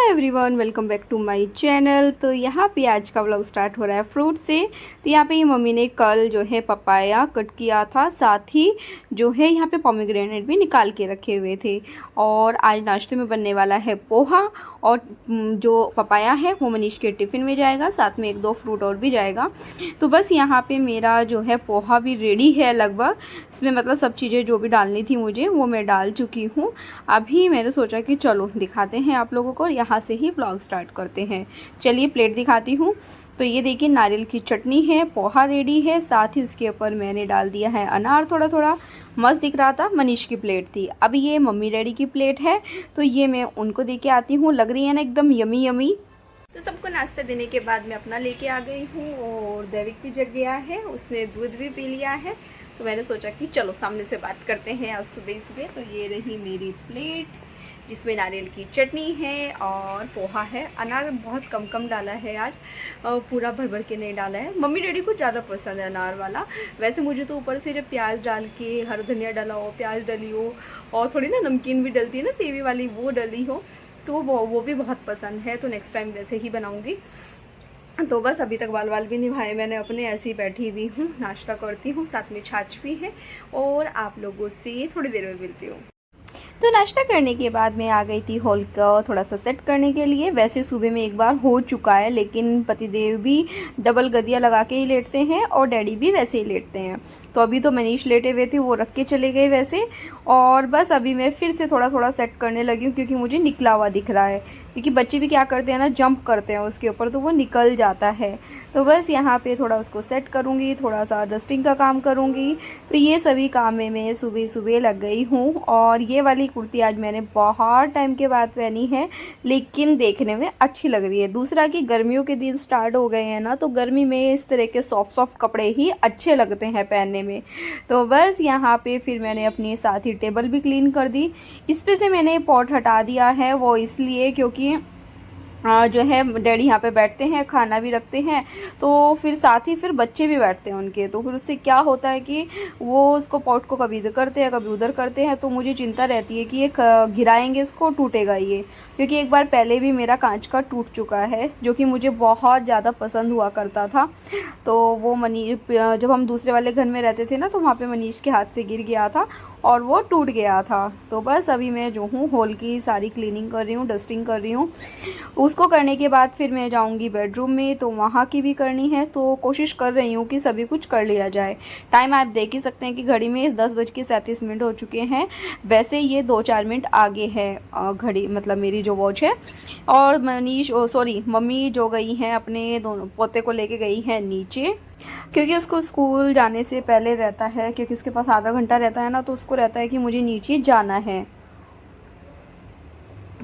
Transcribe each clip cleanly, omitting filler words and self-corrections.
Everyone, welcome back to my channel. तो यहाँ पे आज का व्लॉग स्टार्ट हो रहा है फ्रूट से। तो यहाँ पे मम्मी ने कल जो है पपाया कट किया था, साथ ही जो है यहाँ पे पोमेग्रेनेट भी निकाल के रखे हुए थे। और आज नाश्ते में बनने वाला है पोहा, और जो पपाया है वो मनीष के टिफ़िन में जाएगा, साथ में एक दो फ्रूट और भी जाएगा। तो बस यहाँ पे मेरा जो है पोहा भी रेडी है लगभग। इसमें मतलब सब चीज़ें जो भी डालनी थी मुझे वो मैं डाल चुकी हूँ। अभी मैंने सोचा कि चलो दिखाते हैं आप लोगों को, यहाँ से ही व्लॉग स्टार्ट करते हैं। चलिए प्लेट दिखाती हूँ। तो ये देखिए नारियल की चटनी है, पोहा रेडी है, साथ ही उसके ऊपर मैंने डाल दिया है अनार। थोड़ा थोड़ा मस्त दिख रहा था। मनीष की प्लेट थी। अब ये मम्मी डैडी की प्लेट है, तो ये मैं उनको दे के आती हूँ। लग रही है ना एकदम यमी यमी। तो सबको नाश्ता देने के बाद मैं अपना लेके आ गई हूँ, और दैविक भी जग गया है, उसने दूध भी पी लिया है। तो मैंने सोचा कि चलो सामने से बात करते हैं आज सुबह सुबह। तो ये रही मेरी प्लेट, जिसमें नारियल की चटनी है और पोहा है। अनार बहुत कम कम डाला है आज, पूरा भर भर के नहीं डाला है। मम्मी डैडी को ज़्यादा पसंद है अनार वाला। वैसे मुझे तो ऊपर से जब प्याज डाल के हरा धनिया डाला हो, प्याज डली हो, और थोड़ी ना नमकीन भी डलती है ना सेवी वाली, वो डली हो, तो वो भी बहुत पसंद है। तो नेक्स्ट टाइम वैसे ही बनाऊँगी। तो बस अभी तक बाल भी निभाए मैंने अपने, ऐसे ही बैठी हुई हूँ, नाश्ता करती हूँ, साथ में छाछ भी है, और आप लोगों से थोड़ी देर में मिलती हूँ। तो नाश्ता करने के बाद मैं आ गई थी हॉल का थोड़ा सा सेट करने के लिए। वैसे सुबह में एक बार हो चुका है, लेकिन पतिदेव भी डबल गदिया लगा के ही लेटते हैं, और डैडी भी वैसे ही लेटते हैं। तो अभी तो मनीष लेटे हुए थे, वो रख के चले गए वैसे। और बस अभी मैं फिर से थोड़ा थोड़ा सेट करने लगी हूँ, क्योंकि मुझे निकला हुआ दिख रहा है। क्योंकि बच्चे भी क्या करते हैं ना, जंप करते हैं उसके ऊपर, तो वो निकल जाता है। तो बस यहाँ पे थोड़ा उसको सेट करूँगी, थोड़ा सा डस्टिंग का काम करूँगी। तो ये सभी काम में मैं सुबह सुबह लग गई हूँ। और ये वाली कुर्ती आज मैंने बहुत टाइम के बाद पहनी है, लेकिन देखने में अच्छी लग रही है। दूसरा कि गर्मियों के दिन स्टार्ट हो गए हैं ना, तो गर्मी में इस तरह के सॉफ्ट सॉफ्ट कपड़े ही अच्छे लगते हैं पहनने में। तो बस यहाँ पे फिर मैंने अपनी साथ ही टेबल भी क्लीन कर दी। इस पे से मैंने पॉट हटा दिया है, वो इसलिए क्योंकि जो है डैडी यहाँ पे बैठते हैं, खाना भी रखते हैं, तो फिर साथ ही फिर बच्चे भी बैठते हैं उनके। तो फिर उससे क्या होता है कि वो उसको पॉट को कभी इधर करते हैं कभी उधर करते हैं। तो मुझे चिंता रहती है कि ये गिराएंगे इसको, टूटेगा ये। क्योंकि एक बार पहले भी मेरा कांच का टूट चुका है, जो कि मुझे बहुत ज़्यादा पसंद हुआ करता था। तो वो जब हम दूसरे वाले घर में रहते थे ना, तो वहाँ पर मनीष के हाथ से गिर गया था और वो टूट गया था। तो बस अभी मैं जो हूँ हॉल की सारी क्लीनिंग कर रही हूँ, डस्टिंग कर रही हूँ। उसको करने के बाद फिर मैं जाऊँगी बेडरूम में, तो वहाँ की भी करनी है। तो कोशिश कर रही हूँ कि सभी कुछ कर लिया जाए। टाइम आप देख ही सकते हैं कि घड़ी में 10:37 हो चुके हैं। वैसे ये 2-4 मिनट आगे है घड़ी, मतलब मेरी जो वॉच है। और मम्मी जो गई हैं अपने दोनों पोते को लेके गई हैं नीचे, क्योंकि उसको स्कूल जाने से पहले रहता है, क्योंकि उसके पास आधा घंटा रहता है ना, तो उसको रहता है कि मुझे नीचे जाना है।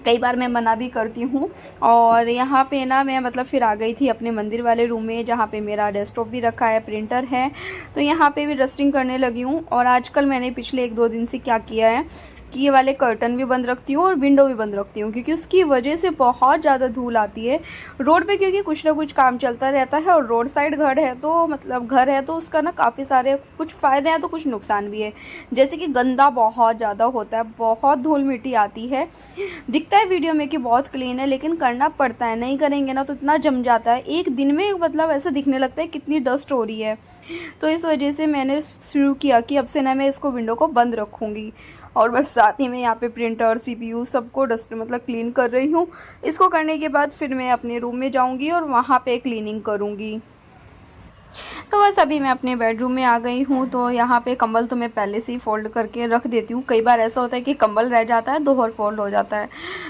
कई बार मैं मना भी करती हूँ। और यहाँ पे ना मैं मतलब फिर आ गई थी अपने मंदिर वाले रूम में, जहाँ पे मेरा डेस्कटॉप भी रखा है, प्रिंटर है। तो यहाँ पे भी डस्टिंग करने लगी हूँ। और आजकल मैंने पिछले 1-2 दिन से क्या किया है कि ये वाले कर्टन भी बंद रखती हूँ और विंडो भी बंद रखती हूँ, क्योंकि उसकी वजह से बहुत ज़्यादा धूल आती है रोड पे। क्योंकि कुछ ना कुछ काम चलता रहता है, और रोड साइड घर है, तो उसका ना काफ़ी सारे कुछ फ़ायदे हैं तो कुछ नुकसान भी है। जैसे कि गंदा बहुत ज़्यादा होता है, बहुत धूल मिट्टी आती है। दिखता है वीडियो में कि बहुत क्लीन है, लेकिन करना पड़ता है। नहीं करेंगे ना तो इतना जम जाता है एक दिन में, मतलब ऐसा दिखने लगता है कितनी डस्ट हो रही है। तो इस वजह से मैंने शुरू किया कि अब से ना मैं इसको विंडो को बंद रखूँगी। और बस साथ ही में यहाँ पे प्रिंटर, सीपीयू सबको डस्ट मतलब क्लीन कर रही हूँ। इसको करने के बाद फिर मैं अपने रूम में जाऊँगी और वहाँ पे क्लीनिंग करूँगी। तो बस अभी मैं अपने बेडरूम में आ गई हूँ। तो यहाँ पे कंबल तो मैं पहले से ही फ़ोल्ड करके रख देती हूँ। कई बार ऐसा होता है कि कंबल रह जाता है, 2 बार फ़ोल्ड हो जाता है।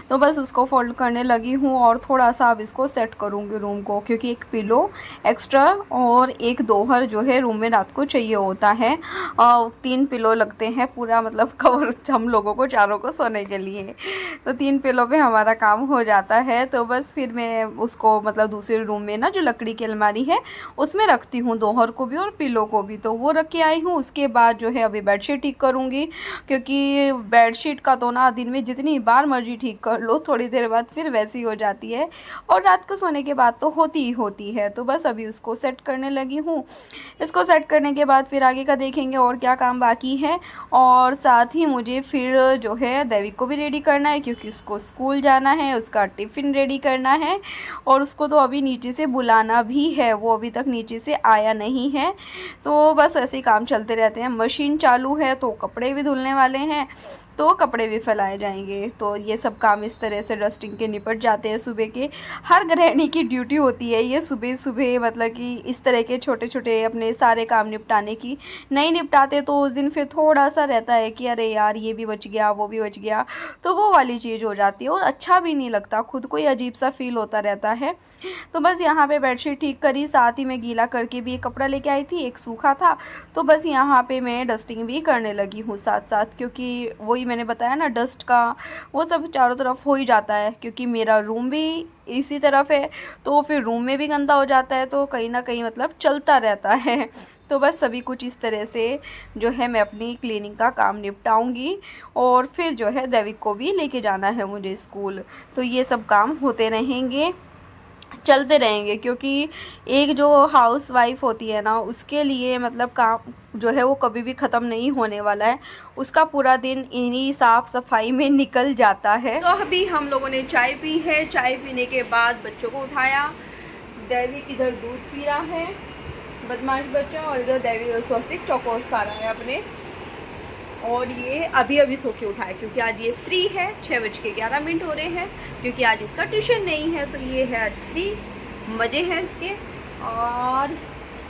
तो बस उसको फ़ोल्ड करने लगी हूँ, और थोड़ा सा अब इसको सेट करूँगी रूम को, क्योंकि एक पिलो एक्स्ट्रा और एक दोहर जो है रूम में रात को चाहिए होता है। 3 पिलो लगते हैं पूरा, मतलब कवर हम लोगों को चारों को सोने के लिए। तो 3 पिलो पे हमारा काम हो जाता है। तो बस फिर मैं उसको मतलब दूसरे रूम में ना, जो लकड़ी की अलमारी है, उसमें रखती रखती हूँ दोहर को भी और पिलो को भी, तो वो रख के आई हूँ। उसके बाद जो है अभी बेडशीट ठीक करूँगी, क्योंकि बेडशीट का तो ना दिन में जितनी बार मर्जी ठीक कर लो थोड़ी देर बाद फिर वैसी हो जाती है, और रात को सोने के बाद तो होती ही होती है। तो बस अभी उसको सेट करने लगी हूँ। इसको सेट करने के बाद फिर आगे का देखेंगे और क्या काम बाकी है। और साथ ही मुझे फिर जो है दैविक को भी रेडी करना है, क्योंकि उसको स्कूल जाना है, उसका टिफ़िन रेडी करना है, और उसको तो अभी नीचे से बुलाना भी है, वो अभी तक नीचे से आया नहीं है। तो बस ऐसे ही काम चलते रहते हैं। मशीन चालू है तो कपड़े भी धुलने वाले हैं, तो कपड़े भी फैलाए जाएंगे। तो ये सब काम इस तरह से डस्टिंग के निपट जाते हैं सुबह के। हर गृहिणी की ड्यूटी होती है ये सुबह सुबह, मतलब कि इस तरह के छोटे छोटे अपने सारे काम निपटाने की। नहीं निपटाते तो उस दिन फिर थोड़ा सा रहता है कि अरे यार ये भी बच गया वो भी बच गया, तो वो वाली चीज़ हो जाती है और अच्छा भी नहीं लगता, खुद को ही अजीब सा फील होता रहता है। तो बस यहाँ पे बेडशीट ठीक करी, साथ ही मैं गीला करके भी एक कपड़ा लेके आई थी, एक सूखा था। तो बस यहाँ पे मैं डस्टिंग भी करने लगी हूँ साथ साथ, क्योंकि वही मैंने बताया ना, डस्ट का वो सब चारों तरफ हो ही जाता है, क्योंकि मेरा रूम भी इसी तरफ है, तो फिर रूम में भी गंदा हो जाता है, तो कहीं ना कहीं मतलब चलता रहता है। तो बस सभी कुछ इस तरह से जो है मैं अपनी क्लीनिंग का काम निपटाऊंगी, और फिर जो है दैविक को भी लेके जाना है मुझे स्कूल। तो ये सब काम होते रहेंगे, चलते रहेंगे, क्योंकि एक जो हाउस वाइफ होती है ना, उसके लिए मतलब काम जो है वो कभी भी ख़त्म नहीं होने वाला है। उसका पूरा दिन इन्हीं साफ़ सफाई में निकल जाता है। तो अभी हम लोगों ने चाय पी है, चाय पीने के बाद बच्चों को उठाया। दैविक इधर दूध पी रहा है, बदमाश बच्चा, और इधर दैविक स्वस्तिक चौकोस खा रहा है अपने। और ये अभी अभी सो के उठा है, क्योंकि आज ये फ्री है। 6:11 हो रहे हैं, क्योंकि आज इसका ट्यूशन नहीं है, तो ये है आज फ्री। मज़े हैं इसके, और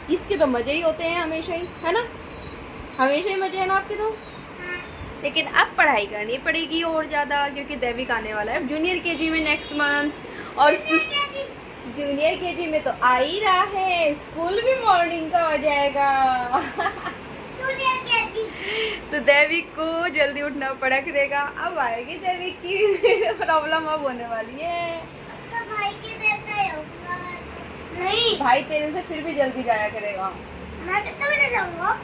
इसके तो मज़े ही होते हैं हमेशा ही, है ना? हमेशा ही मज़े हैं ना आपके तो। लेकिन अब पढ़ाई करनी पड़ेगी और ज़्यादा, क्योंकि दैविक आने वाला है जूनियर केजी में नेक्स्ट मंथ, और जूनियर केजी में तो आ ही रहा है, स्कूल भी मॉर्निंग का हो जाएगा। तो दैविक को जल्दी उठना पड़ा करेगा। अब आएगी दैविक की प्रॉब्लम अब होने वाली है। तो भाई के देता है नहीं, भाई तेरे से फिर भी जल्दी जाया करेगा। मैं कितने बजे जाऊंगा?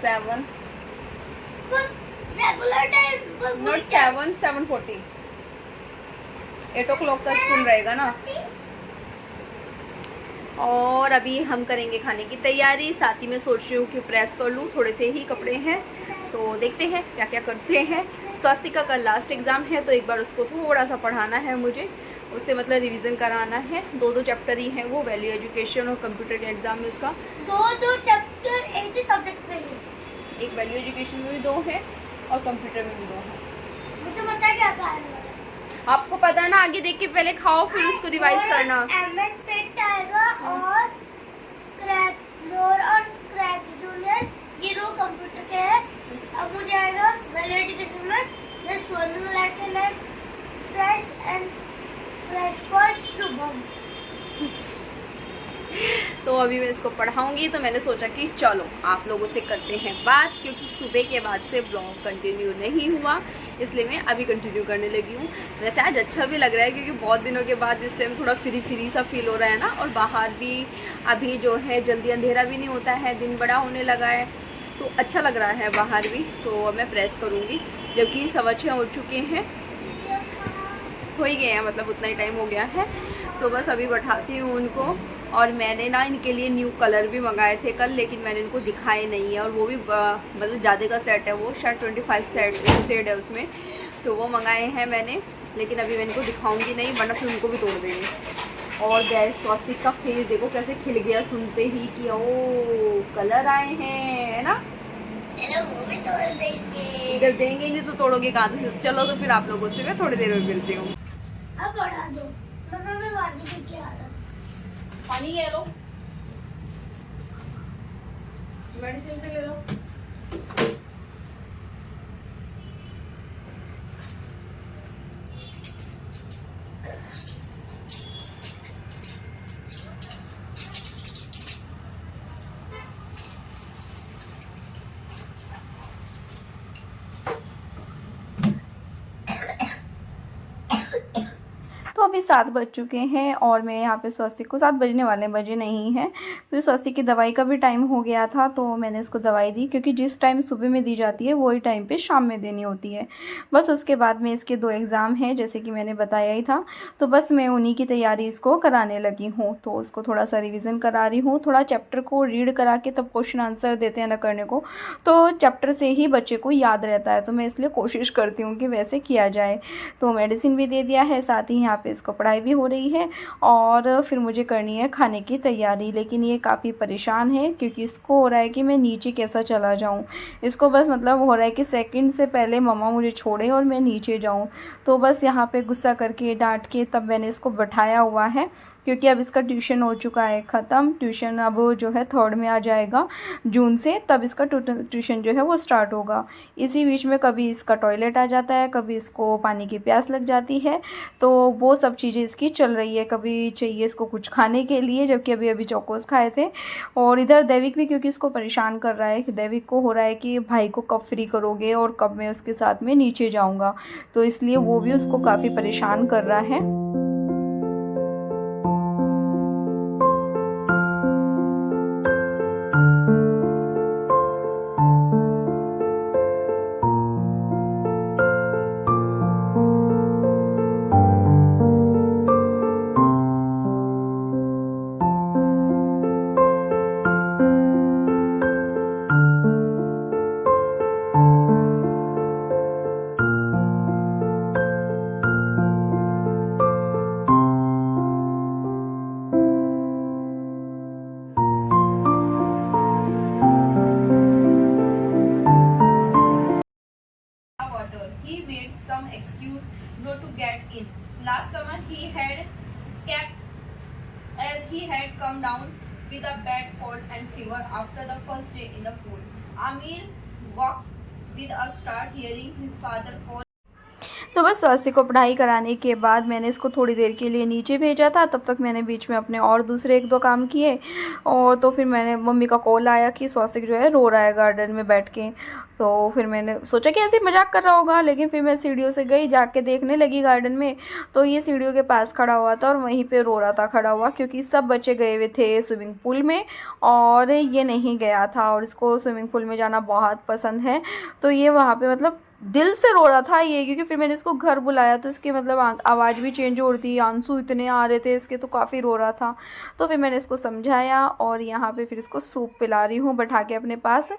7 रेगुलर टाइम नॉट 7, 7:40, 8 o'clock का स्कूल रहेगा ना। और अभी हम करेंगे खाने की तैयारी, साथ ही मैं सोच रही हूँ कि प्रेस कर लूँ, थोड़े से ही कपड़े हैं, तो देखते हैं क्या क्या करते हैं। स्वास्तिका का लास्ट एग्ज़ाम है, तो एक बार उसको थोड़ा सा पढ़ाना है मुझे, उससे मतलब रिवीजन कराना है। 2 चैप्टर ही हैं वो, वैल्यू एजुकेशन और कंप्यूटर के एग्ज़ाम में उसका 2 चैप्टर एक ही सब्जेक्ट में है। एक वैल्यू एजुकेशन में भी 2 है और कंप्यूटर में भी 2 है। मुझे पता क्या करना है, आपको पता है ना, आगे देख के पहले खाओ फिर उसको रिवाइज करना। एमएस पेट आएगा और स्क्रैच जूनियर, ये 2 कंप्यूटर के हैं। अब मुझे आएगा वैल्यू एजुकेशन में स्विमिंग लेसन है, फ्रेश फॉर शुभम। तो अभी मैं इसको पढ़ाऊंगी, तो मैंने सोचा कि चलो आप लोगों से करते हैं बात, क्योंकि सुबह के बाद से ब्लॉग कंटिन्यू नहीं हुआ, इसलिए मैं अभी कंटिन्यू करने लगी हूँ। वैसे आज अच्छा भी लग रहा है, क्योंकि बहुत दिनों के बाद इस टाइम थोड़ा फ्री सा फील हो रहा है ना, और बाहर भी अभी जो है जल्दी अंधेरा भी नहीं होता है, दिन बड़ा होने लगा है, तो अच्छा लग रहा है बाहर भी। तो अब मैं प्रेस करूँगी, जबकि 6:15 हो चुके हैं, हो ही गए हैं, मतलब उतना ही टाइम हो गया है। तो बस अभी बैठाती हूँ उनको। और मैंने ना इनके लिए न्यू कलर भी मंगाए थे कल, लेकिन मैंने इनको दिखाए नहीं है, और वो भी मतलब ज़्यादा का सेट है, वो शायद 25 शेड है उसमें, तो वो मंगाए हैं मैंने, लेकिन अभी मैं इनको दिखाऊंगी नहीं, वरना फिर उनको भी तोड़ देंगे। और स्वास्तिक का फेस देखो कैसे खिल गया सुनते ही कि ओ कलर आए हैं, है ना। वो भी तोड़ देंगे, इधर देंगे नहीं तो तोड़ोगे कहाँ से। चलो तो फिर आप लोगों से मैं थोड़ी देर में मिलती हूँ। अब बढ़ा दो, मैं पानी पी के आ रहा हूँ। पानी ले लो, मेडिसिन भी ले लो। अभी 7 बज चुके हैं और मैं यहाँ पे स्वस्तिक को 7 बजने वाले हैं, बजे नहीं है। तो स्वस्तिक की दवाई का भी टाइम हो गया था तो मैंने इसको दवाई दी, क्योंकि जिस टाइम सुबह में दी जाती है वही टाइम पे शाम में देनी होती है। बस उसके बाद में इसके 2 एग्ज़ाम हैं जैसे कि मैंने बताया ही था, तो बस मैं उन्हीं की तैयारी इसको कराने लगी हूँ। तो उसको थोड़ा सा रिविज़न करा रही हूँ, थोड़ा चैप्टर को रीड करा के तब क्वेश्चन आंसर देते हैं ना करने को, तो चैप्टर से ही बच्चे को याद रहता है। तो मैं इसलिए कोशिश करती हूँ कि वैसे किया जाए। तो मेडिसिन भी दे दिया है, साथ ही यहाँ पे इसको पढ़ाई भी हो रही है और फिर मुझे करनी है खाने की तैयारी। लेकिन ये काफ़ी परेशान है क्योंकि इसको हो रहा है कि मैं नीचे कैसा चला जाऊँ। इसको बस मतलब हो रहा है कि सेकंड से पहले मम्मा मुझे छोड़े और मैं नीचे जाऊँ। तो बस यहाँ पे गुस्सा करके डांट के तब मैंने इसको बैठाया हुआ है, क्योंकि अब इसका ट्यूशन हो चुका है ख़त्म। ट्यूशन अब जो है 3rd में आ जाएगा जून से, तब इसका ट्यूशन जो है वो स्टार्ट होगा। इसी बीच में कभी इसका टॉयलेट आ जाता है, कभी इसको पानी की प्यास लग जाती है, तो वो सब चीज़ें इसकी चल रही है। कभी चाहिए इसको कुछ खाने के लिए, जबकि अभी अभी चौकोस खाए थे। और इधर दैविक भी, क्योंकि इसको परेशान कर रहा है, दैविक को हो रहा है कि भाई को कब फ्री करोगे और कब मैं उसके साथ में नीचे जाऊँगा, तो इसलिए वो भी उसको काफ़ी परेशान कर रहा है। He made some excuse not to get in. Last summer he had escaped as he had come down with a bad cold and fever after the first day in the pool. Amir walked with a start hearing his father call. तो बस स्वास्थ्य को पढ़ाई कराने के बाद मैंने इसको थोड़ी देर के लिए नीचे भेजा था। तब तक मैंने बीच में अपने और दूसरे 1-2 काम किए और तो फिर मैंने मम्मी का कॉल आया कि स्वास्थ्य जो है रो रहा है गार्डन में बैठ के। तो फिर मैंने सोचा कि ऐसे ही मजाक कर रहा होगा, लेकिन फिर मैं सीढ़ियों से गई, जाके देखने लगी गार्डन में, तो ये सीढ़ियों के पास खड़ा हुआ था और वहीं पे रो रहा था खड़ा हुआ, क्योंकि सब बच्चे गए हुए थे स्विमिंग पूल में और ये नहीं गया था। और इसको स्विमिंग पूल में जाना बहुत पसंद है, तो ये वहाँ पे मतलब दिल से रो रहा था ये। क्योंकि फिर मैंने इसको घर बुलाया तो इसके मतलब आवाज़ भी चेंज हो रही थी, आंसू इतने आ रहे थे इसके, तो काफ़ी रो रहा था। तो फिर मैंने इसको समझाया और यहाँ पे फिर इसको सूप पिला रही हूँ बैठा के अपने पास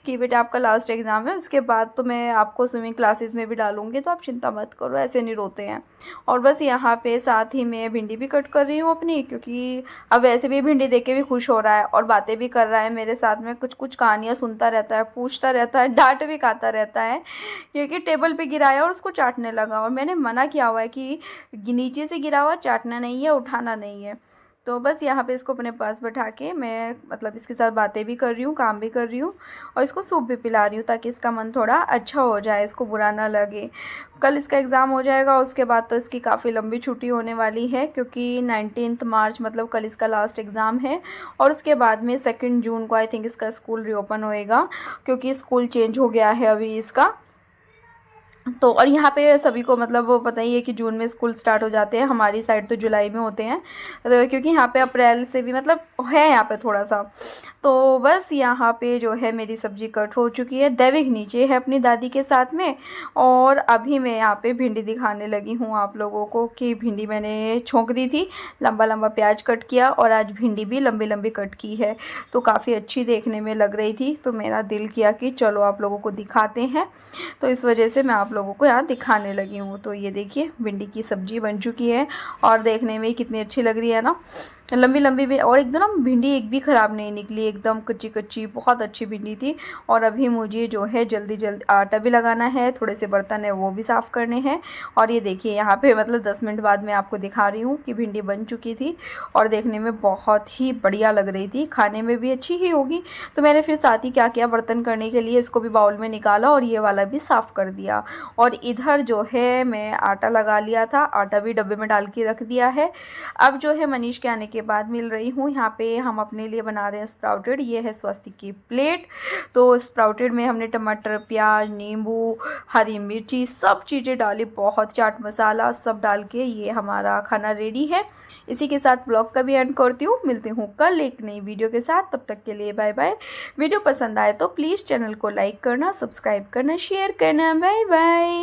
कि बेटा आपका लास्ट एग्ज़ाम है, उसके बाद तो मैं आपको स्विमिंग क्लासेस में भी डालूँगी, तो आप चिंता मत करो, ऐसे नहीं रोते हैं। और बस यहाँ पे साथ ही मैं भिंडी भी कट कर रही हूँ अपनी, क्योंकि अब वैसे भी भिंडी देख के भी खुश हो रहा है और बातें भी कर रहा है मेरे साथ में, कुछ कुछ कहानियाँ सुनता रहता है, पूछता रहता है, डांट भी खाता रहता है, क्योंकि टेबल पे गिराया और उसको चाटने लगा। और मैंने मना किया हुआ है कि नीचे से गिरा हुआ चाटना नहीं है, उठाना नहीं है। तो बस यहाँ पे इसको अपने पास बैठा के मैं मतलब इसके साथ बातें भी कर रही हूँ, काम भी कर रही हूँ और इसको सूप भी पिला रही हूँ, ताकि इसका मन थोड़ा अच्छा हो जाए, इसको बुरा ना लगे। कल इसका एग्ज़ाम हो जाएगा, उसके बाद तो इसकी काफ़ी लंबी छुट्टी होने वाली है, क्योंकि 19 मार्च मतलब कल इसका लास्ट एग्ज़ाम है। और उसके बाद में 2 जून को आई थिंक इसका स्कूल रीओपन होएगा, क्योंकि स्कूल चेंज हो गया है अभी इसका। तो और यहाँ पे सभी को मतलब वो पता ही है कि जून में स्कूल स्टार्ट हो जाते हैं, हमारी साइड तो जुलाई में होते हैं, तो क्योंकि यहाँ पे अप्रैल से भी मतलब है यहाँ पे थोड़ा सा। तो बस यहाँ पे जो है मेरी सब्ज़ी कट हो चुकी है, दैविक नीचे है अपनी दादी के साथ में, और अभी मैं यहाँ पे भिंडी दिखाने लगी हूँ आप लोगों को कि भिंडी मैंने छोंक दी थी, लंबा लंबा प्याज कट किया और आज भिंडी भी लंबी लंबी कट की है, तो काफ़ी अच्छी देखने में लग रही थी। तो मेरा दिल किया कि चलो आप लोगों को दिखाते हैं, तो इस वजह से मैं आप लोगों को यहाँ दिखाने लगी हूँ। तो ये देखिए भिंडी की सब्ज़ी बन चुकी है और देखने में कितनी अच्छी लग रही है ना, लंबी लंबी भी, और एकदम भिंडी एक भी ख़राब नहीं निकली, एकदम कच्ची कच्ची बहुत अच्छी भिंडी थी। और अभी मुझे जो है जल्दी जल्दी आटा भी लगाना है, थोड़े से बर्तन है वो भी साफ़ करने हैं। और ये देखिए यहाँ पे मतलब 10 मिनट बाद मैं आपको दिखा रही हूँ कि भिंडी बन चुकी थी और देखने में बहुत ही बढ़िया लग रही थी, खाने में भी अच्छी ही होगी। तो मैंने फिर साथ ही क्या किया, बर्तन करने के लिए इसको भी बाउल में निकाला और ये वाला भी साफ़ कर दिया। और इधर जो है मैं आटा लगा लिया था, आटा भी डब्बे में डाल के रख दिया है। अब जो है मनीष के आने के बाद मिल रही हूँ। यहाँ पे हम अपने लिए बना रहे हैं स्प्राउटेड। ये है स्वस्तिक की प्लेट। तो स्प्राउटेड में हमने टमाटर, प्याज, नींबू, हरी मिर्ची सब चीज़ें डाली, बहुत चाट मसाला सब डाल के ये हमारा खाना रेडी है। इसी के साथ ब्लॉग का भी एंड करती हूँ। मिलती हूँ कल एक नई वीडियो के साथ, तब तक के लिए बाय बाय। वीडियो पसंद आए तो प्लीज़ चैनल को लाइक करना, सब्सक्राइब करना, शेयर करना। Bye bye.